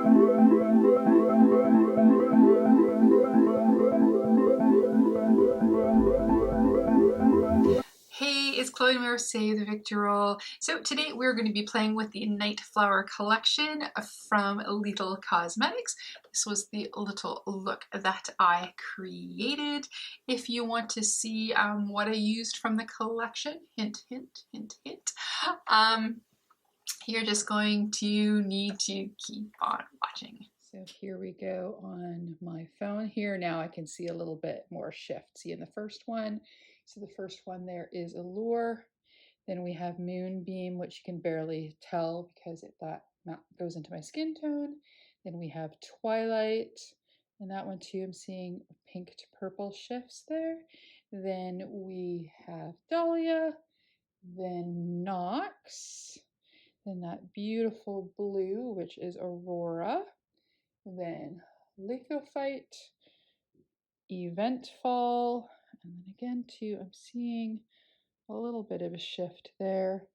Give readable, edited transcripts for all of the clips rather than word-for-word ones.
Hey, it's Chloe Merce, the Victorol. So today we're going to be playing with the Night Flower collection from Little Cosmetics. This was the little look that I created. If you want to see what I used from the collection, hint, hint, hint, hint, you're just going to need to keep on watching. So here we go on my phone here. Now I can see a little bit more shift. See in the first one, so the first one there is Allure. Then we have Moonbeam, which you can barely tell because that goes into my skin tone. Then we have Twilight, and that one too, I'm seeing pink to purple shifts there. Then we have Dahlia, then Nox, then that beautiful blue, which is Aurora, then Lithophyte, Eventfall, and then again too, I'm seeing a little bit of a shift there.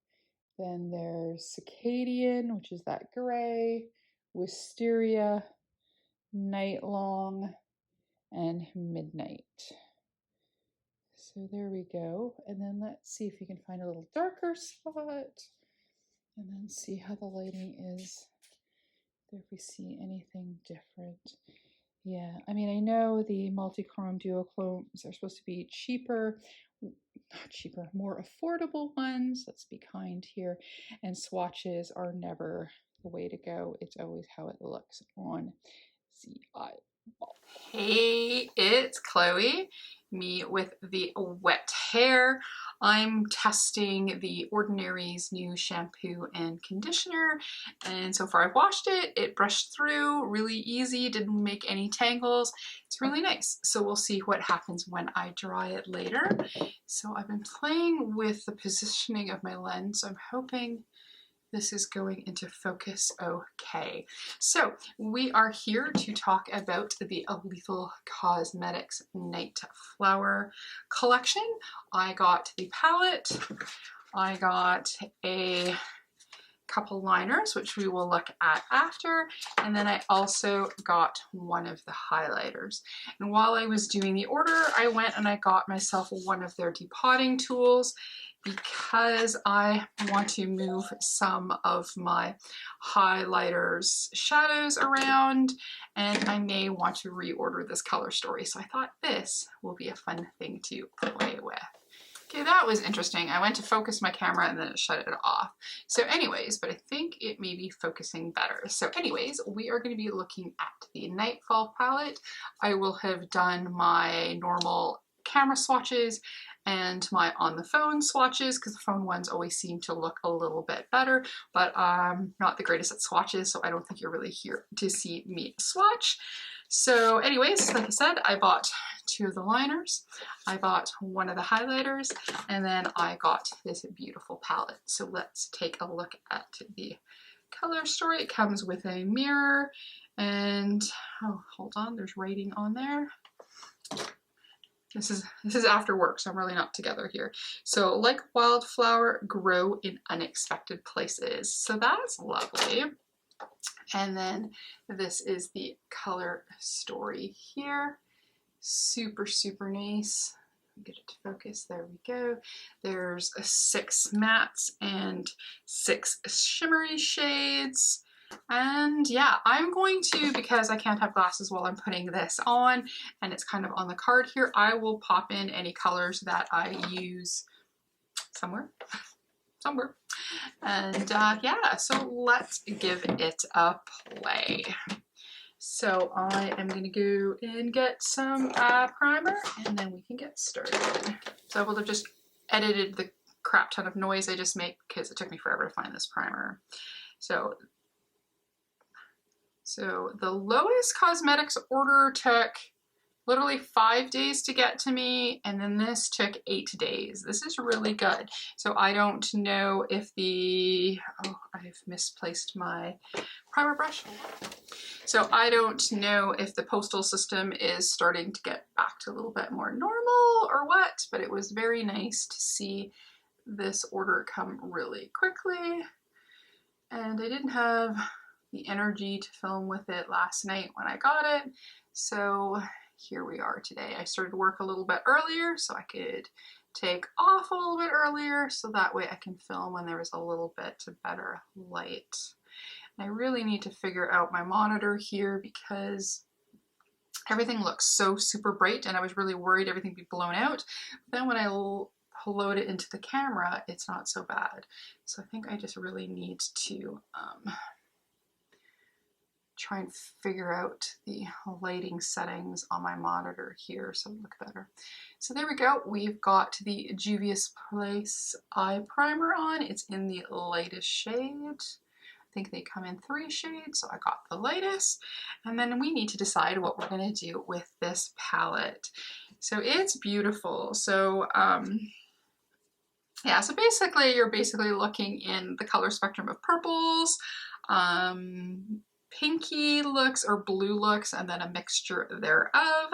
Then there's Circadian, which is that gray, Wisteria, Nightlong, and Midnight. So there we go. And then let's see if you can find a little darker spot and then see how the lighting is. If we see anything different. Yeah, I mean, I know the multi-chrome duochromes are supposed to be cheaper, not cheaper, more affordable ones. Let's be kind here. And swatches are never the way to go. It's always how it looks on the eyeball. Hey, it's Chloe, me with the wet hair. I'm testing the Ordinary's new shampoo and conditioner, and so far I've washed it. It brushed through really easy, didn't make any tangles. It's really nice. So we'll see what happens when I dry it later. So I've been playing with the positioning of my lens. I'm hoping this is going into focus okay. So we are here to talk about the Little Cosmetics Night Flower collection. I got the palette, I got a couple liners, which we will look at after, and then I also got one of the highlighters. And while I was doing the order, I went and I got myself one of their depotting tools, because I want to move some of my highlighters shadows around, and I may want to reorder this color story. So I thought this will be a fun thing to play with. Okay, that was interesting. I went to focus my camera and then it shut it off. So anyways, but I think it may be focusing better. So anyways, we are going to be looking at the Nightfall palette. I will have done my normal camera swatches and my on the phone swatches, because the phone ones always seem to look a little bit better, but I'm not the greatest at swatches, so I don't think you're really here to see me swatch. So anyways, like I said, I bought two of the liners, I bought one of the highlighters, and then I got this beautiful palette. So let's take a look at the color story. It comes with a mirror, and oh, hold on, there's writing on there. This is after work, so I'm really not together here. So, like wildflower, grow in unexpected places. So that's lovely. And then this is the color story here. Super, super nice. Get it to focus. There we go. There's 6 mattes and 6 shimmery shades. And yeah, I'm going to, because I can't have glasses while I'm putting this on, and it's kind of on the card here, I will pop in any colors that I use somewhere. And yeah, so let's give it a play. So I am going to go and get some primer, and then we can get started. So I will have just edited the crap ton of noise I just made because it took me forever to find this primer. So the lowest cosmetics order took literally 5 days to get to me, and then this took 8 days. This is really good. So I don't know if I've misplaced my primer brush. So I don't know if the postal system is starting to get back to a little bit more normal or what, but it was very nice to see this order come really quickly. And I didn't have the energy to film with it last night when I got it. So here we are today. I started work a little bit earlier so I could take off a little bit earlier so that way I can film when there was a little bit better light. And I really need to figure out my monitor here because everything looks so super bright and I was really worried everything would be blown out. But then when I load it into the camera, it's not so bad. So I think I just really need to try and figure out the lighting settings on my monitor here so it'll look better. So there we go. We've got the Juvia's Place eye primer on. It's in the lightest shade. I think they come in 3 shades, so I got the lightest. And then we need to decide what we're going to do with this palette. So it's beautiful. So yeah, so basically you're basically looking in the color spectrum of purples, pinky looks or blue looks, and then a mixture thereof.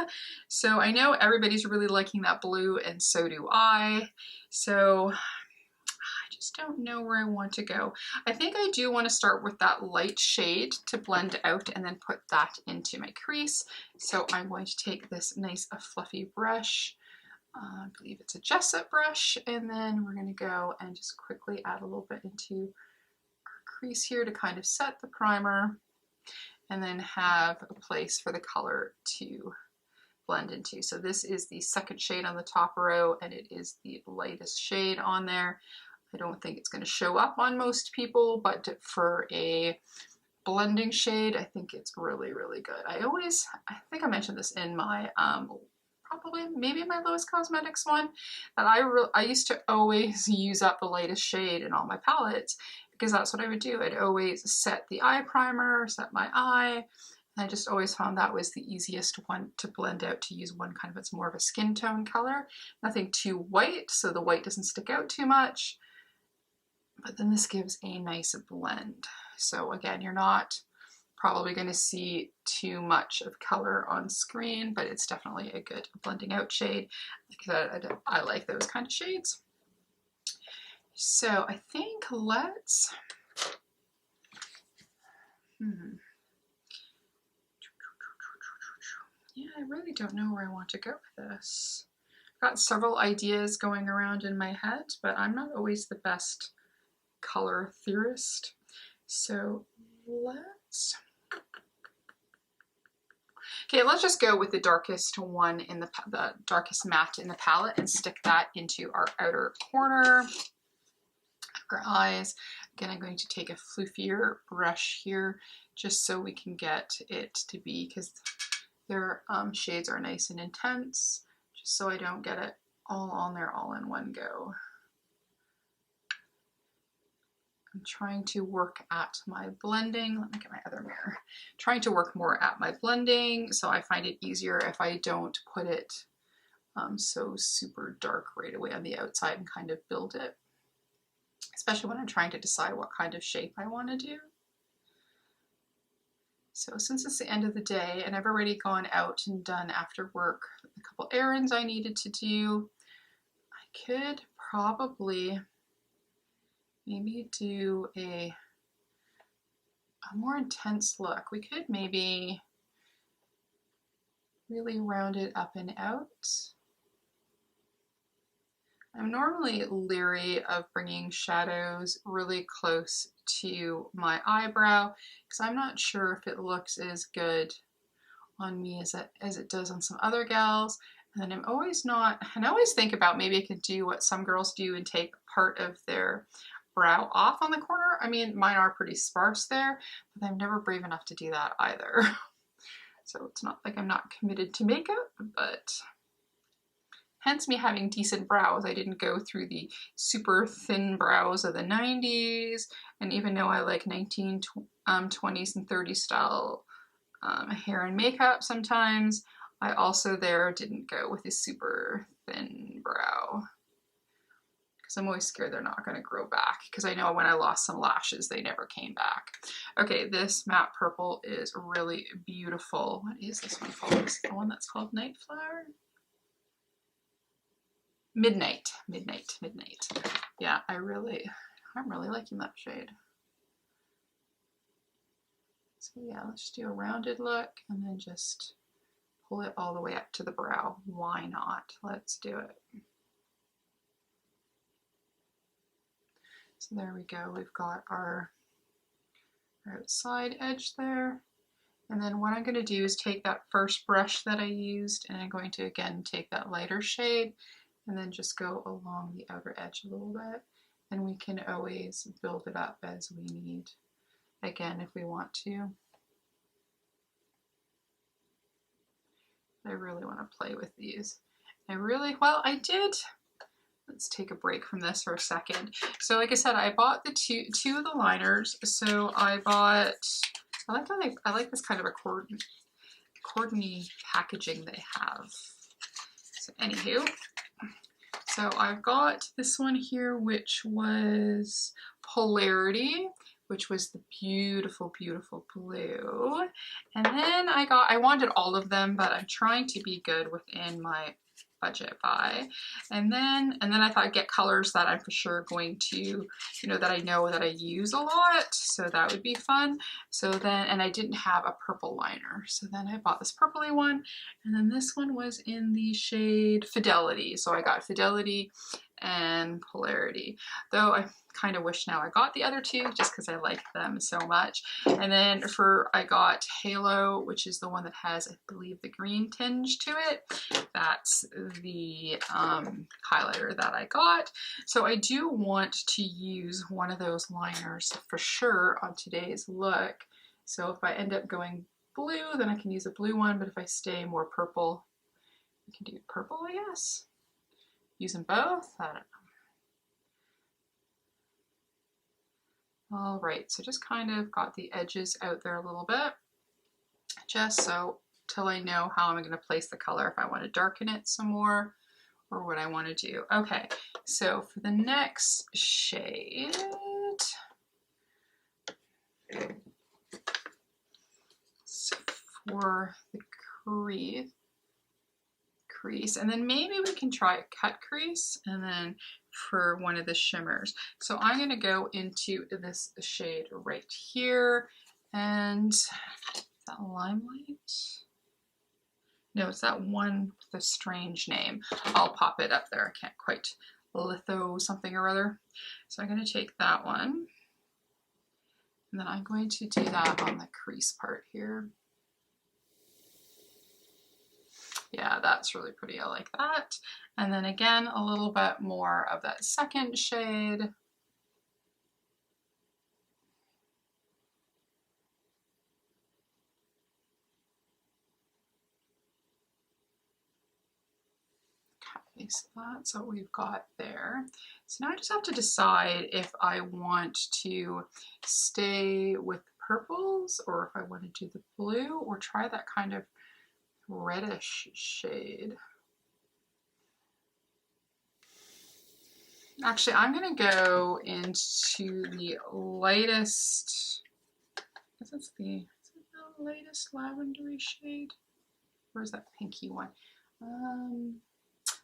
So I know everybody's really liking that blue, and so do I. So I just don't know where I want to go. I think I do want to start with that light shade to blend out and then put that into my crease. So I'm going to take this nice fluffy brush. I believe it's a Jessup brush, and then we're going to go and just quickly add a little bit into our crease here to kind of set the primer, and then have a place for the color to blend into. So this is the second shade on the top row, and it is the lightest shade on there. I don't think it's going to show up on most people, but for a blending shade, I think it's really, really good. I think I mentioned this in my probably maybe my Lowest Cosmetics one, that I used to always use up the lightest shade in all my palettes because that's what I would do. I'd always set the eye primer, set my eye, and I just always found that was the easiest one to blend out, to use one kind of, it's more of a skin tone color, nothing too white so the white doesn't stick out too much, but then this gives a nice blend. So again, you're not probably going to see too much of color on screen, but it's definitely a good blending out shade. I like those kind of shades. So I think let's, yeah, I really don't know where I want to go with this. I've got several ideas going around in my head, but I'm not always the best color theorist. So let's just go with the darkest one in the darkest matte in the palette and stick that into our outer corner of our eyes. Again, I'm going to take a floofier brush here just so we can get it to be, because their shades are nice and intense, just so I don't get it all on there all in one go. I'm trying to work at my blending. Let me get my other mirror. Trying to work more at my blending, so I find it easier if I don't put it so super dark right away on the outside and kind of build it, especially when I'm trying to decide what kind of shape I want to do. So since it's the end of the day and I've already gone out and done after work a couple errands I needed to do, I could probably maybe do a more intense look. We could maybe really round it up and out. I'm normally leery of bringing shadows really close to my eyebrow because I'm not sure if it looks as good on me as it does on some other gals. And then I always think about maybe I could do what some girls do and take part of their brow off on the corner. I mean, mine are pretty sparse there, but I'm never brave enough to do that either. So it's not like I'm not committed to makeup, but hence me having decent brows. I didn't go through the super thin brows of the 90s, and even though I like 1920s and 30s style hair and makeup sometimes, I also didn't go with a super thin brow. I'm always scared they're not going to grow back, because I know when I lost some lashes, they never came back. Okay, this matte purple is really beautiful. What is this one called? Is it the one that's called Night Flower? Midnight. Yeah, I'm really liking that shade. So yeah, let's do a rounded look and then just pull it all the way up to the brow. Why not? Let's do it. So there we go. We've got our outside edge there. And then what I'm going to do is take that first brush that I used, and I'm going to again take that lighter shade and then just go along the outer edge a little bit. And we can always build it up as we need, again, if we want to. I really want to play with these. I did. Let's take a break from this for a second. So like I said, I bought the two of the liners. So I bought, I like this kind of a cordony packaging they have. So anywho, so I've got this one here, which was Polarity, which was the beautiful, beautiful blue. And then I wanted all of them, but I'm trying to be good within my budget buy. And then I thought I'd get colors that I'm for sure going to, that I know that I use a lot. So that would be fun. So then, and I didn't have a purple liner. So then I bought this purpley one. And then this one was in the shade Fidelity. So I got Fidelity and Polarity. Though I kind of wish now I got the other two just because I like them so much. And then I got Halo, which is the one that has, I believe, the green tinge to it. That's the highlighter that I got. So I do want to use one of those liners for sure on today's look. So if I end up going blue, then I can use a blue one, but if I stay more purple, I can do purple, I guess. Use them both? I don't know. All right, so just kind of got the edges out there a little bit, just so till I know how I'm going to place the color, if I want to darken it some more or what I want to do. Okay, so for the next shade, so for the crease, and then maybe we can try a cut crease, and then for one of the shimmers. So I'm going to go into this shade right here, and is that Limelight? No, it's that one with a strange name. I'll pop it up there. I can't quite, Litho something or other. So I'm going to take that one, and then I'm going to do that on the crease part here. Yeah, that's really pretty. I like that. And then again, a little bit more of that second shade. Okay, so that's what we've got there. So now I just have to decide if I want to stay with purples or if I want to do the blue or try that kind of reddish shade. Actually, I'm going to go into the lightest, I guess that's the latest lavendery shade. Where's that pinky one?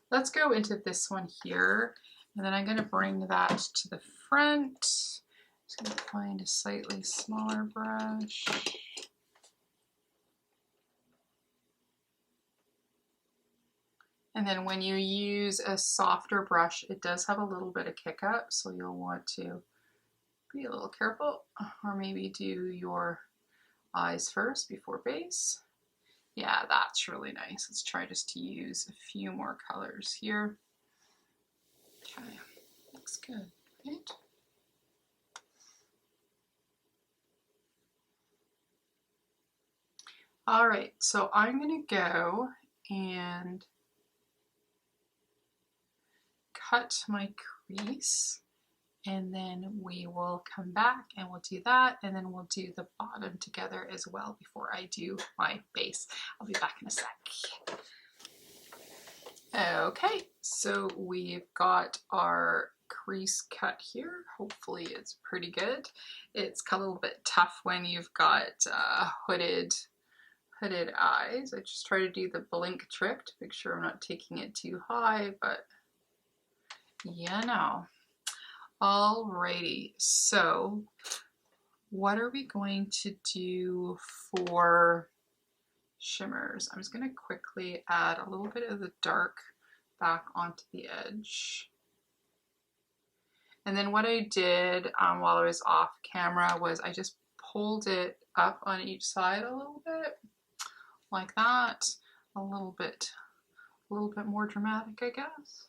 Let's go into this one here, and then I'm going to bring that to the front. Just going to find a slightly smaller brush. And then when you use a softer brush, it does have a little bit of kick up, so you'll want to be a little careful, or maybe do your eyes first before base. Yeah, that's really nice. Let's try just to use a few more colors here. Okay, looks good, right? All right, so I'm gonna go and cut my crease, and then we will come back and we'll do that, and then we'll do the bottom together as well before I do my base. I'll be back in a sec. Okay, so we've got our crease cut here. Hopefully it's pretty good. It's a little bit tough when you've got hooded eyes. I just try to do the blink trick to make sure I'm not taking it too high, but you know. Alrighty, so what are we going to do for shimmers? I'm just going to quickly add a little bit of the dark back onto the edge. And then what I did while I was off camera was I just pulled it up on each side a little bit, like that. A little bit more dramatic, I guess.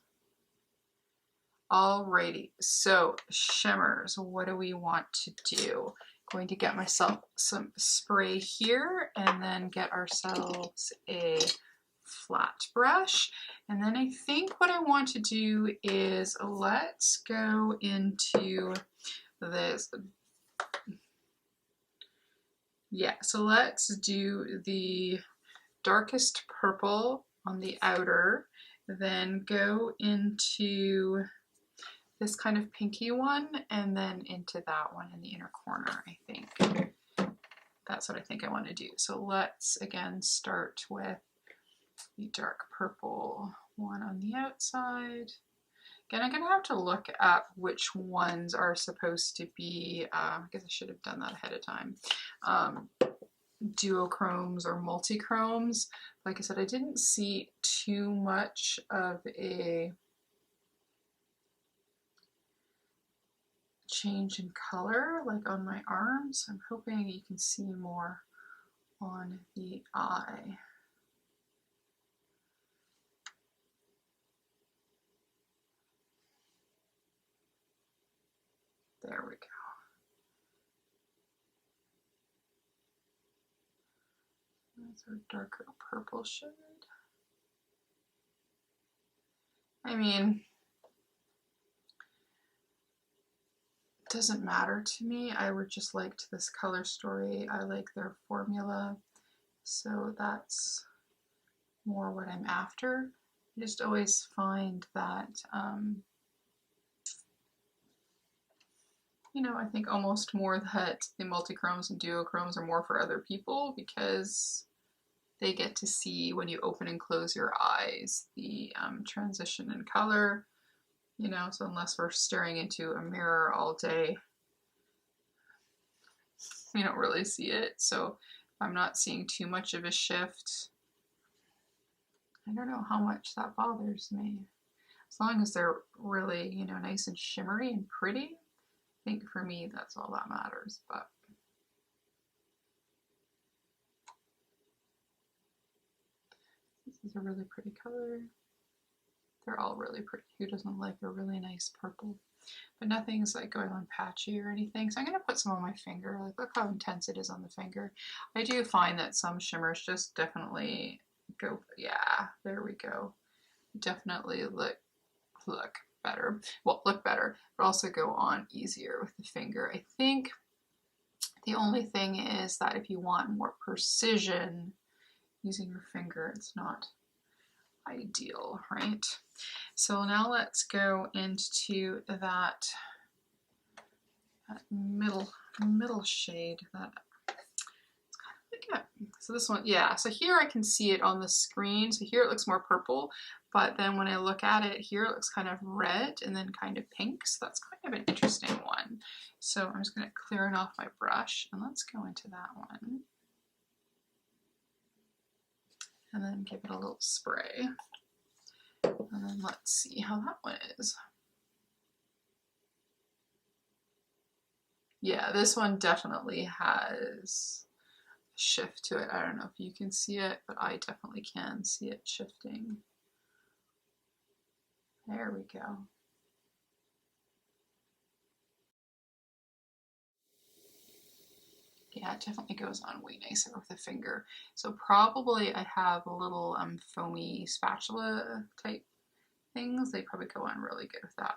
Alrighty, so shimmers, what do we want to do? Going to get myself some spray here and then get ourselves a flat brush. And then I think what I want to do is let's go into this. Yeah, so let's do the darkest purple on the outer, then go into this kind of pinky one, and then into that one in the inner corner, I think. That's what I think I want to do. So let's again start with the dark purple one on the outside. Again, I'm going to have to look at which ones are supposed to be, I guess I should have done that ahead of time, duochromes or multichromes. Like I said, I didn't see too much of a change in color like on my arms. I'm hoping you can see more on the eye. There we go. That's our darker purple shade. I mean, it doesn't matter to me. I would just liked this color story. I like their formula. So that's more what I'm after. I just always find that, you know, I think almost more that the multichromes and duochromes are more for other people because they get to see when you open and close your eyes the transition in color, you know, so unless we're staring into a mirror all day, we don't really see it. So I'm not seeing too much of a shift. I don't know how much that bothers me. As long as they're really, you know, nice and shimmery and pretty, I think for me that's all that matters. But this is a really pretty color. They're all really pretty. Who doesn't like a really nice purple? But nothing's like going on patchy or anything. So I'm going to put some on my finger. Like, look how intense it is on the finger. I do find that some shimmers just definitely go, yeah, there we go. Definitely look better. Well, look better, but also go on easier with the finger. I think the only thing is that if you want more precision using your finger, it's not ideal, right? So now let's go into that middle shade that it's kind of like it. So this one, yeah, so here I can see it on the screen. So here it looks more purple, but then when I look at it here, it looks kind of red and then kind of pink. So that's kind of an interesting one. So I'm just going to clear it off my brush and let's go into that one. And then give it a little spray. And then let's see how that one is. Yeah, this one definitely has a shift to it. I don't know if you can see it, but I definitely can see it shifting. There we go. Yeah, it definitely goes on way nicer with a finger. So probably I have a little foamy spatula type things. They probably go on really good with that.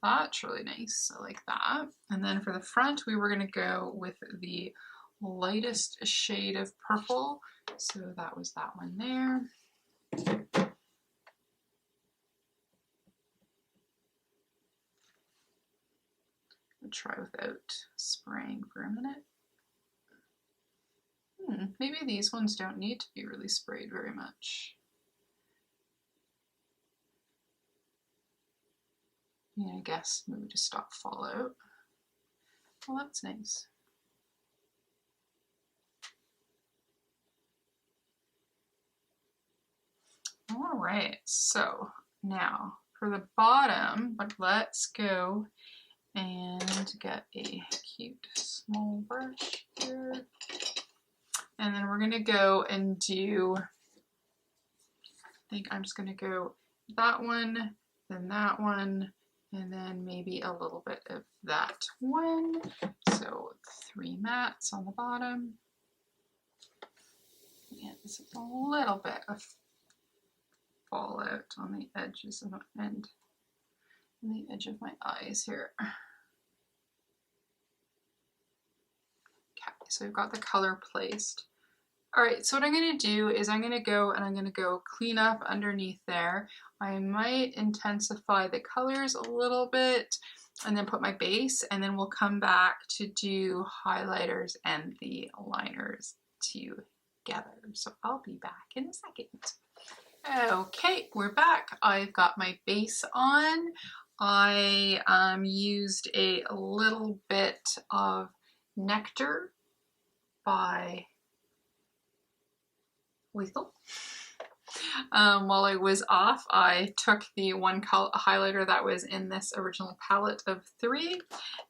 That's really nice. I like that. And then for the front, we were going to go with the lightest shade of purple. So that was that one there. I'll try without spraying for a minute. Maybe these ones don't need to be really sprayed very much. Yeah, I guess maybe to stop fallout. Well, that's nice. All right, so now for the bottom, but let's go and get a cute small brush here. And then we're gonna go and do, I think I'm just gonna go that one, then that one, and then maybe a little bit of that one. So 3 mats on the bottom. And just a little bit of fallout on the edges of my end, on the edge of my eyes here. Okay, so we've got the color placed. All right, so what I'm gonna do is I'm gonna go clean up underneath there. I might intensify the colors a little bit and then put my base, and then we'll come back to do highlighters and the liners together. So I'll be back in a second. Okay, we're back. I've got my base on. I used a little bit of Nectar by Lethal. While I was off, I took the one highlighter that was in this original palette of 3,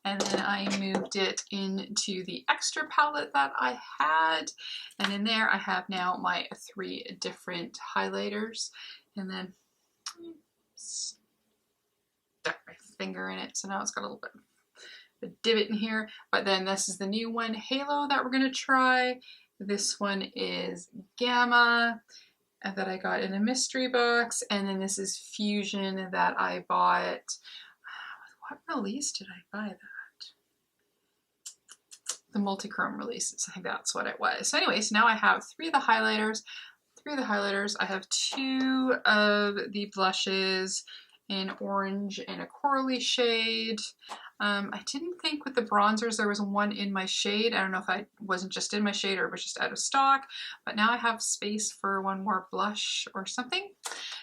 and then I moved it into the extra palette that I had, and in there I have now my 3 different highlighters, and then stuck my finger in it, so now it's got a little bit of a divot in here. But then this is the new one, Halo, that we're going to try. This one is Gamma, that I got in a mystery box, and then this is Fusion that I bought. What release did I buy that? The multi-chrome releases, I think that's what it was. So anyways, now I have 3 of the highlighters. I have 2 of the blushes in orange and a corally shade. I didn't think with the bronzers there was one in my shade. I don't know if I wasn't just in my shade or it was just out of stock, but now I have space for one more blush or something.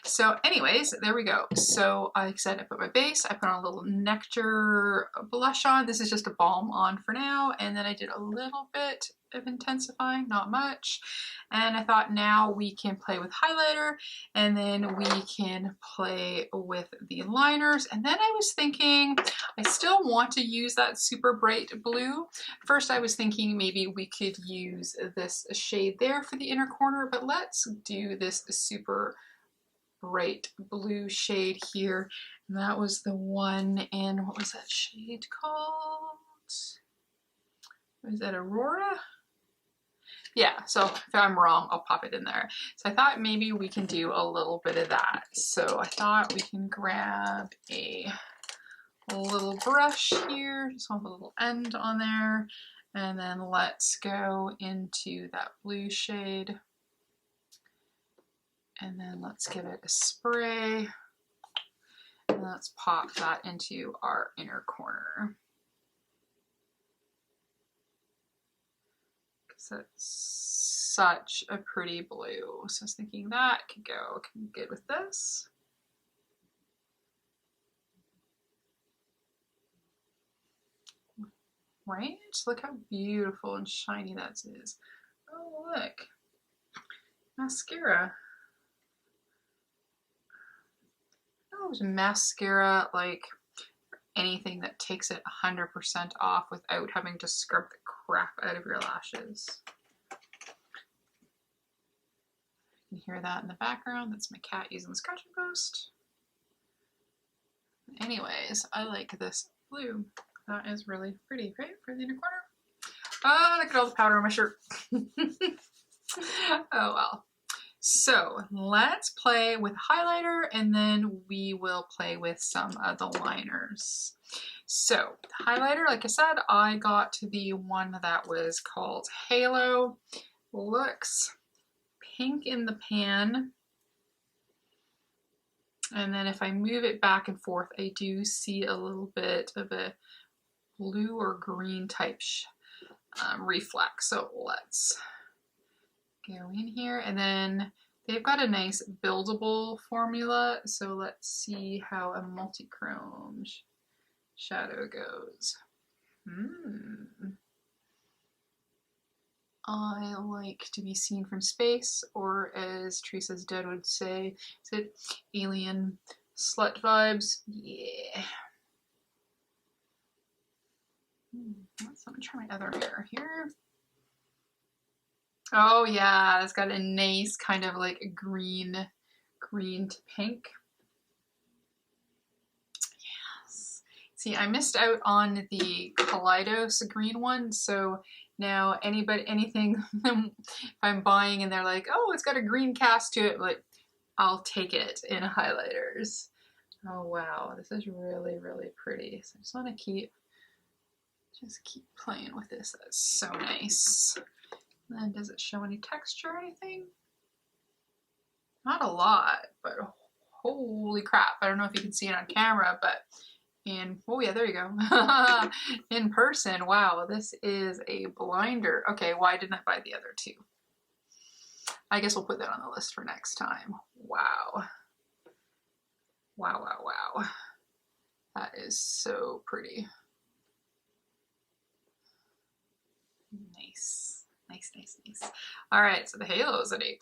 So anyways, there we go. So like I said, I put my base, I put on a little Nectar blush on. This is just a balm on for now, and then I did a little bit of intensifying, not much. And I thought now we can play with highlighter, and then we can play with the liners. And then I was thinking, I still want to use that super bright blue. First I was thinking maybe we could use this shade there for the inner corner, but let's do this super bright blue shade here. And that was the one in, what was that shade called? Was that Aurora? Yeah, so if I'm wrong, I'll pop it in there. So I thought maybe we can do a little bit of that. So I thought we can grab a little brush here, just want a little end on there, and then let's go into that blue shade, and then let's give it a spray, and let's pop that into our inner corner. It's such a pretty blue. So I was thinking that could go good with this. Right? Look how beautiful and shiny that is. Oh, look. Mascara. Oh, mascara, like anything that takes it 100% off without having to scrub the crap out of your lashes. You can hear that in the background. That's my cat using the scratching post. Anyways, I like this blue. That is really pretty, right? For the inner corner. Oh, look at all the powder on my shirt. Oh well. So let's play with highlighter, and then we will play with some of the liners. So highlighter, like I said, I got the one that was called Halo. Looks pink in the pan. And then if I move it back and forth, I do see a little bit of a blue or green type reflex. So let's go in here, and then they've got a nice buildable formula. So let's see how a multi-chrome shadow goes. I like to be seen from space, or as Teresa's dad would say, is it alien slut vibes? Yeah. Let me try my other mirror here. Oh yeah, it's got a nice kind of like green to pink. Yes. See, I missed out on the Kaleidos green one, so now anything if I'm buying and they're like, oh, it's got a green cast to it, like I'll take it in highlighters. Oh wow, this is really, really pretty. So I just want to keep playing with this. That's so nice. And then does it show any texture or anything? Not a lot, but holy crap. I don't know if you can see it on camera, but oh yeah, there you go. In person, wow, this is a blinder. Okay, why didn't I buy the other two? I guess we'll put that on the list for next time. Wow. Wow, wow, wow. That is so pretty. Nice. Nice, nice, nice. All right, so the halo is an A+.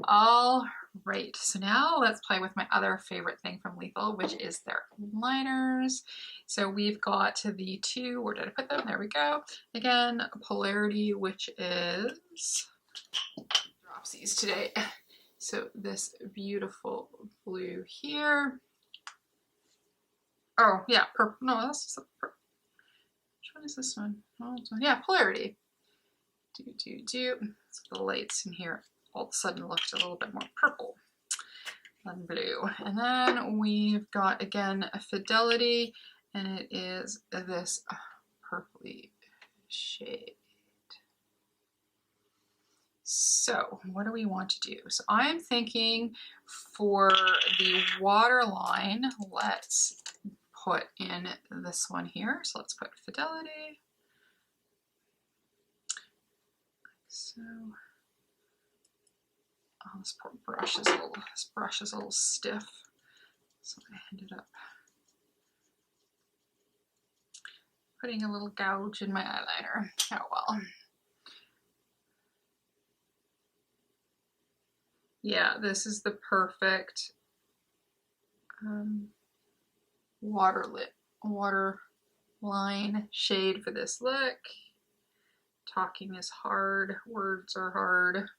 All right, so now let's play with my other favorite thing from Lethal, which is their liners. So we've got the two, where did I put them? There we go. Again, Polarity, which is dropsies today. So this beautiful blue here. Oh, yeah, purple. No, that's just purple. Which one is this one? Oh, this one. Yeah, Polarity. So the lights in here all of a sudden looked a little bit more purple than blue. And then we've got, again, a Fidelity, and it is this purpley shade. So what do we want to do? So I'm thinking for the waterline, let's put in this one here. So let's put Fidelity. So, oh, this poor brush is a little stiff. So I ended up putting a little gouge in my eyeliner. Oh well. Yeah, this is the perfect waterline shade for this look. Talking is hard, words are hard.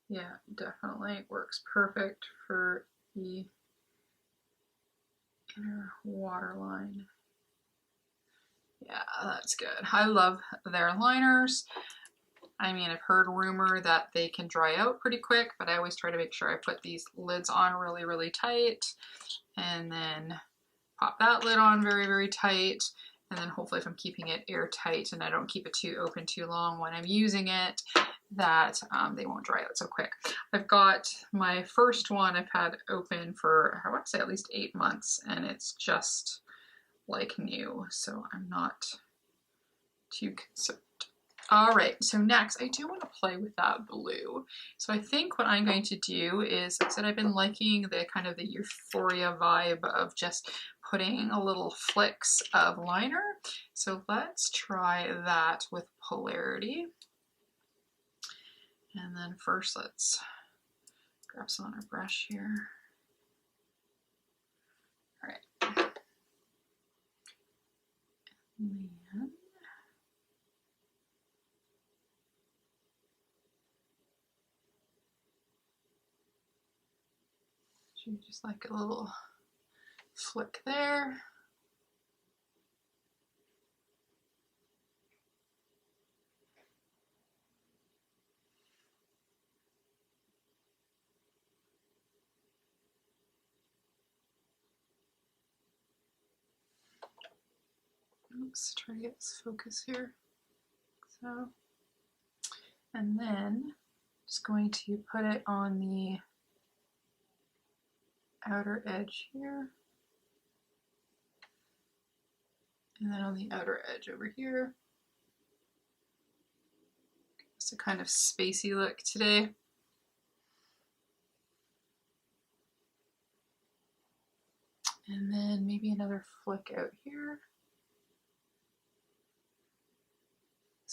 Yeah, definitely works perfect for the inner waterline. Yeah, that's good. I love their liners. I mean, I've heard rumor that they can dry out pretty quick, but I always try to make sure I put these lids on really, really tight, and then pop that lid on very, very tight. And then hopefully if I'm keeping it airtight and I don't keep it too open too long when I'm using it, that they won't dry out so quick. I've got my first one I've had open for, I want to say at least 8 months, and it's just like new, so I'm not too concerned. All right, so next I do want to play with that blue. So I think what I'm going to do is, like I said, I've been liking the kind of the Euphoria vibe of just putting a little flicks of liner. So let's try that with Polarity. And then first let's grab some on our brush here. All right. And then just like a little flick there. Oops, try to get this focus here. So, and then just going to put it on the outer edge here. And then on the outer edge over here. It's a kind of spacey look today. And then maybe another flick out here.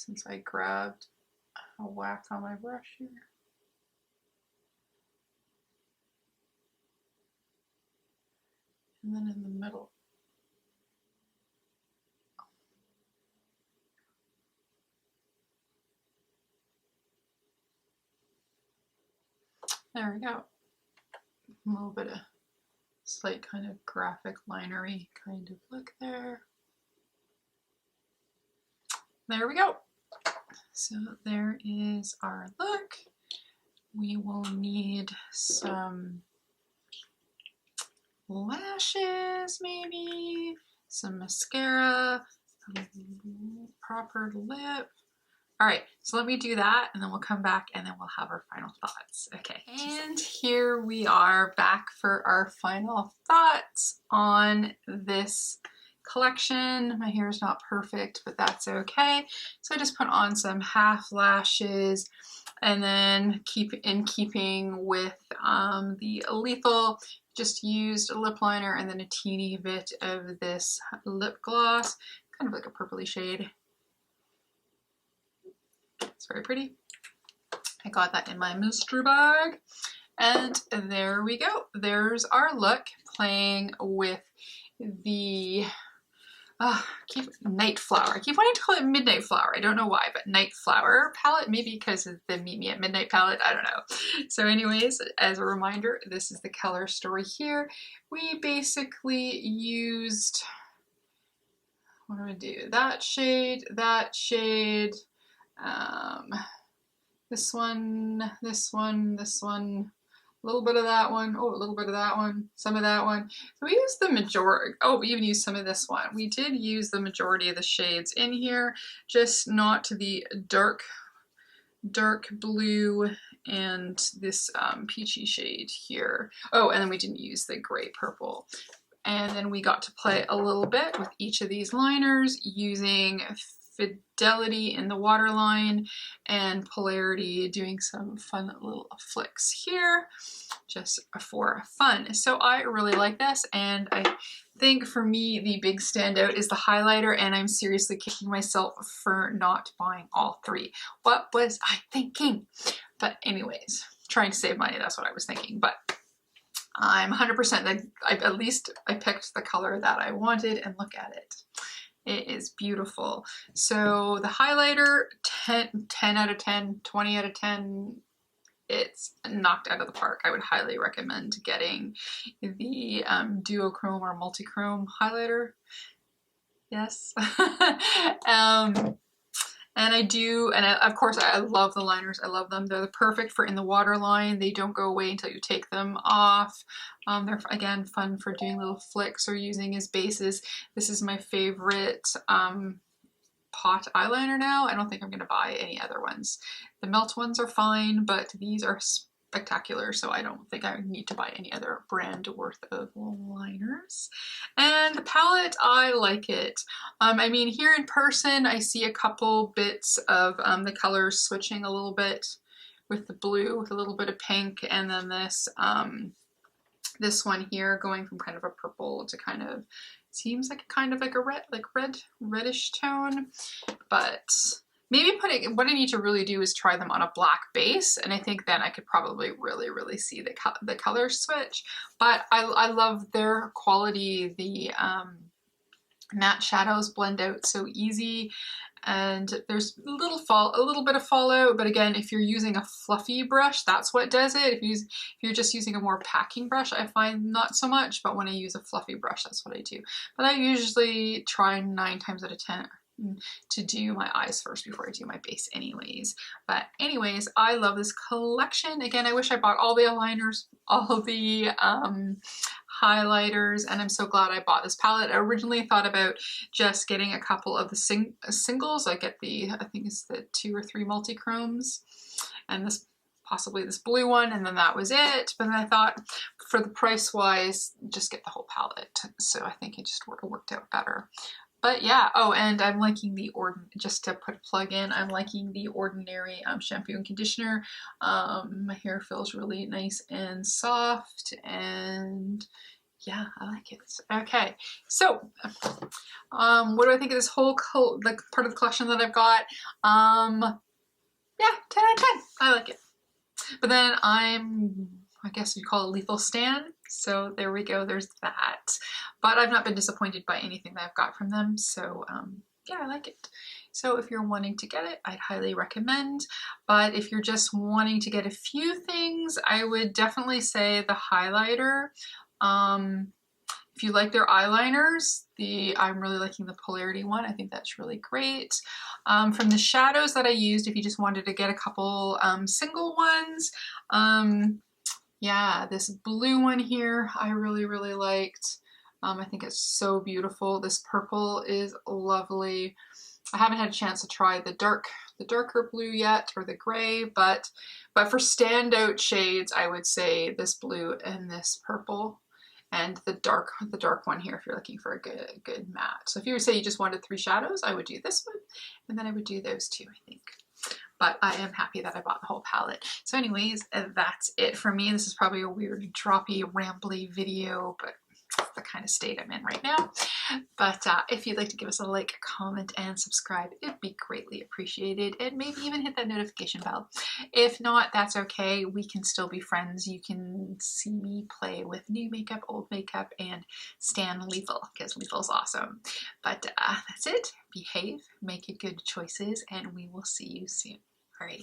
since I grabbed a whack on my brush here. And then in the middle. There we go. A little bit of slight kind of graphic linery kind of look there. There we go. So there is our look. We will need some lashes, maybe some mascara, a proper lip. All right, so let me do that and then we'll come back and then we'll have our final thoughts. Okay, and here we are back for our final thoughts on this collection. My hair is not perfect, but that's okay. So I just put on some half lashes and then keeping with the Lethal, just used a lip liner and then a teeny bit of this lip gloss, kind of like a purpley shade. It's very pretty. I got that in my mystery bag. And there we go. There's our look, playing with the Night Flower. I keep wanting to call it Midnight Flower. I don't know why, but Night Flower palette, maybe because of the Meet Me at Midnight palette. I don't know. So anyways, as a reminder, this is the color story here. We basically used, what do I do? That shade, this one, this one, this one, a little bit of that one, oh, a little bit of that one, some of that one. So we used the majority, oh, we even used some of this one. We did use the majority of the shades in here, just not the dark blue and this peachy shade here. Oh, and then we didn't use the gray purple. And then we got to play a little bit with each of these liners using Fidelity in the waterline and Polarity, doing some fun little flicks here just for fun. So I really like this, and I think for me the big standout is the highlighter, and I'm seriously kicking myself for not buying all three. What was I thinking? But anyways, trying to save money, that's what I was thinking. But I'm 100% that at least I picked the color that I wanted, and look at it. It is beautiful. So the highlighter, 10 out of 10, 20 out of 10, it's knocked out of the park. I would highly recommend getting the duochrome or multichrome highlighter. Yes. And I do, and of course I love the liners. I love them. They're perfect for in the waterline. They don't go away until you take them off. They're, again, fun for doing little flicks or using as bases. This is my favorite pot eyeliner now. I don't think I'm going to buy any other ones. The melt ones are fine, but these are spectacular, so I don't think I need to buy any other brand worth of liners. And the palette, I like it. I mean, here in person, I see a couple bits of the colors switching a little bit with the blue, with a little bit of pink, and then this one here going from kind of a purple to kind of, seems like kind of like a reddish tone. But maybe what I need to really do is try them on a black base, and I think then I could probably really see the color switch. But I love their quality. The matte shadows blend out so easy, and there's a little bit of fallout, but again, if you're using a fluffy brush, that's what does it. If you're just using a more packing brush, I find not so much, but when I use a fluffy brush, that's what I do. But I usually try 9 times out of 10 to do my eyes first before I do my base anyways. But anyways, I love this collection. Again, I wish I bought all the aligners, all the highlighters, and I'm so glad I bought this palette. I originally thought about just getting a couple of the singles. I get I think it's the 2 or 3 multi-chromes, and possibly this blue one, and then that was it. But then I thought, for the price wise, just get the whole palette. So I think it just worked out better. But yeah, oh, and I'm liking just to put a plug in, I'm liking the Ordinary shampoo and conditioner. My hair feels really nice and soft, and Yeah, I like it. Okay, so what do I think of this whole like part of the collection that I've got? Yeah, 10 out of 10. I like it. But then I guess you call it lethal Stan. So there we go, there's that. But I've not been disappointed by anything that I've got from them. So yeah, I like it. So if you're wanting to get it, I'd highly recommend. But if you're just wanting to get a few things, I would definitely say the highlighter. If you like their eyeliners, I'm really liking the Polarity one. I think that's really great. From the shadows that I used, if you just wanted to get a couple single ones, yeah, this blue one here, I really, really liked. I think it's so beautiful. This purple is lovely. I haven't had a chance to try the darker blue yet, or the gray, but for standout shades, I would say this blue and this purple, and the dark one here if you're looking for a good matte. So if you would say you just wanted 3 shadows, I would do this one, and then I would do those 2, I think. But I am happy that I bought the whole palette. So anyways, that's it for me. This is probably a weird, droppy, rambly video, but that's the kind of state I'm in right now. But if you'd like to give us a like, comment, and subscribe, it'd be greatly appreciated. And maybe even hit that notification bell. If not, that's okay. We can still be friends. You can see me play with new makeup, old makeup, and Stan Lethal, because Lethal's awesome. But that's it. Behave, make good choices, and we will see you soon. All right.